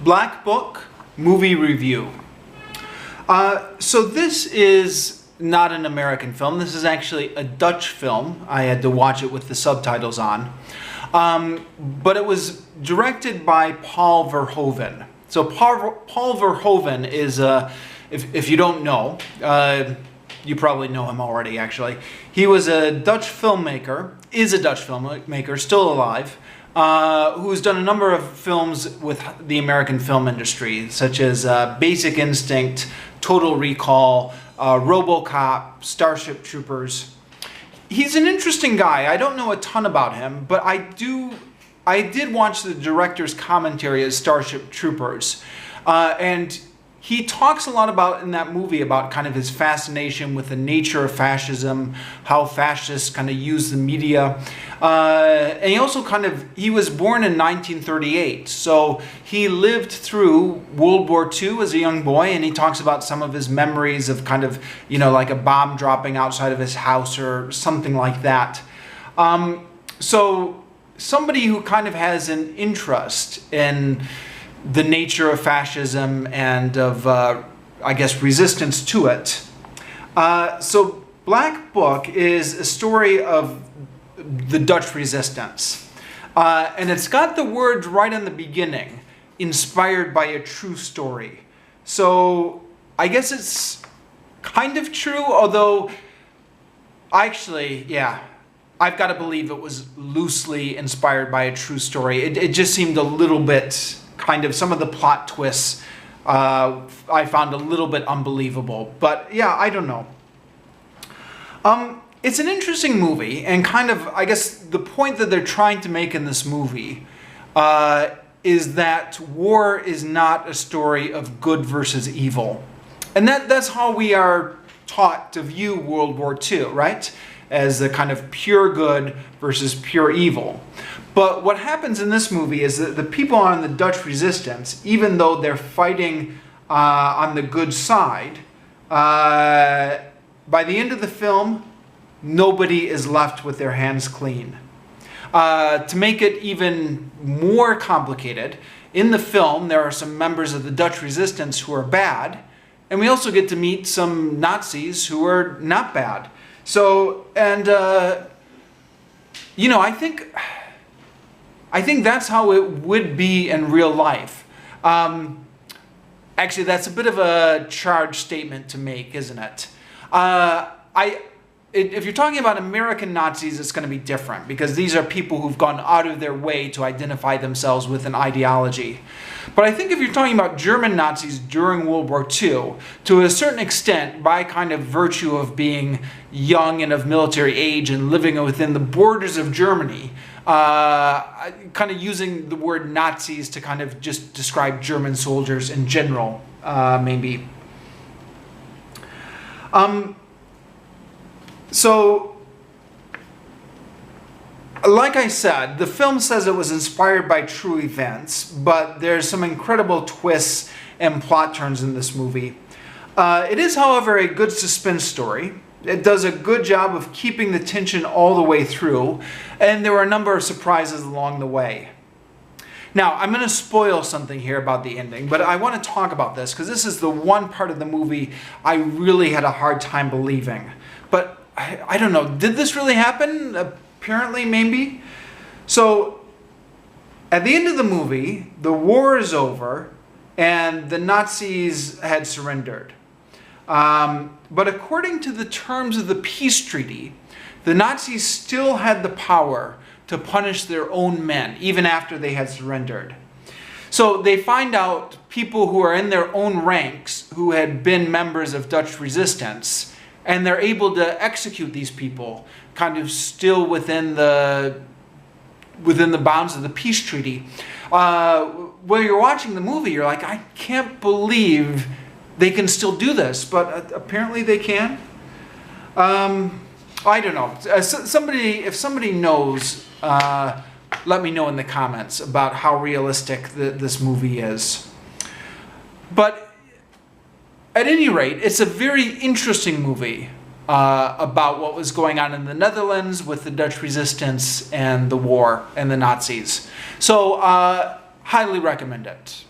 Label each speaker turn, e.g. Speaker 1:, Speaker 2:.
Speaker 1: Black Book movie review. So this is not an American film. This is actually a Dutch film. I had to watch it with the subtitles on. But it was directed by Paul Verhoeven. So Paul Verhoeven is, if you don't know, you probably know him already actually. He was a Dutch filmmaker, is a Dutch filmmaker, still alive, who's done a number of films with the American film industry, such as Basic Instinct, Total Recall, RoboCop, Starship Troopers. He's an interesting guy. I don't know a ton about him, but I did watch the director's commentary as Starship Troopers, and he talks a lot about in that movie about kind of his fascination with the nature of fascism, how fascists kind of use the media, and he also he was born in 1938, so he lived through World War II as a young boy, and he talks about some of his memories of kind of, like a bomb dropping outside of his house or something like that. So somebody who kind of has an interest in the nature of fascism and of, I guess, resistance to it. So Black Book is a story of the Dutch resistance. And it's got the words right in the beginning, inspired by a true story. So I guess it's kind of true, although actually, yeah, I've got to believe it was loosely inspired by a true story. It just seemed a little bit some of the plot twists I found a little bit unbelievable. But yeah, I don't know. It's an interesting movie, and I guess the point that they're trying to make in this movie is that war is not a story of good versus evil. And that's how we are taught to view World War II, right? As the kind of pure good versus pure evil. But what happens in this movie is that the people on the Dutch resistance, even though they're fighting on the good side, by the end of the film, nobody is left with their hands clean. To make it even more complicated, in the film there are some members of the Dutch resistance who are bad, and we also get to meet some Nazis who are not bad. So, and I think that's how it would be in real life. Actually, that's a bit of a charged statement to make, isn't it? If you're talking about American Nazis, it's going to be different, because these are people who've gone out of their way to identify themselves with an ideology. But I think if you're talking about German Nazis during World War II, to a certain extent, by kind of virtue of being young and of military age and living within the borders of Germany, kind of using the word Nazis to kind of just describe German soldiers in general, maybe. So, like I said, the film says it was inspired by true events, but there's some incredible twists and plot turns in this movie. It is, however, a good suspense story. It does a good job of keeping the tension all the way through, and there were a number of surprises along the way. Now, I'm going to spoil something here about the ending, but I want to talk about this because this is the one part of the movie I really had a hard time believing. But I don't know, did this really happen? Apparently, maybe. So, at the end of the movie, the war is over and the Nazis had surrendered. But according to the terms of the peace treaty, the Nazis still had the power to punish their own men, even after they had surrendered. So they find out people who are in their own ranks who had been members of Dutch resistance, and they're able to execute these people kind of still within the bounds of the peace treaty. While you're watching the movie, you're like, I can't believe they can still do this, but apparently they can. I don't know. If somebody knows, let me know in the comments about how realistic this movie is. But at any rate, it's a very interesting movie about what was going on in the Netherlands with the Dutch resistance and the war and the Nazis. So, highly recommend it.